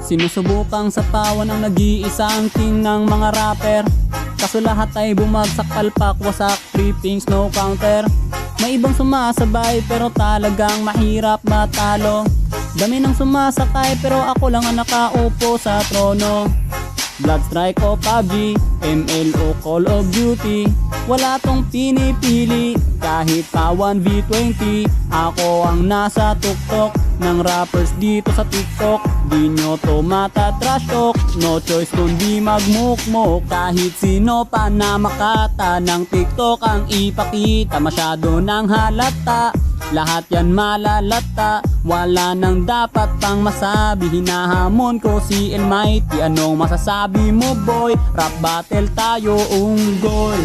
Sinusubukang sapawan ang nag-iisang king ng mga rapper. Kaso lahat ay bumagsak, palpak, wasak, trippings, no counter. May ibang sumasabay pero talagang mahirap matalo. Dami ng sumasakay pero ako lang ang nakaupo sa trono. Bloodstrike o PUBG, ML o Call of Duty, wala tong pinipili. Kahit pa 1v20, ako ang nasa tuktok ng rappers dito sa TikTok. Di nyo to matatrash talk, no choice kundi magmukmok. Kahit sino pa na makata ng TikTok ang ipakita, masyado nang halata. Lahat yan malalata, wala nang dapat pang masabi. Hinahamon ko si Almighty, anong masasabi mo boy? Rap battle tayo, unggoy.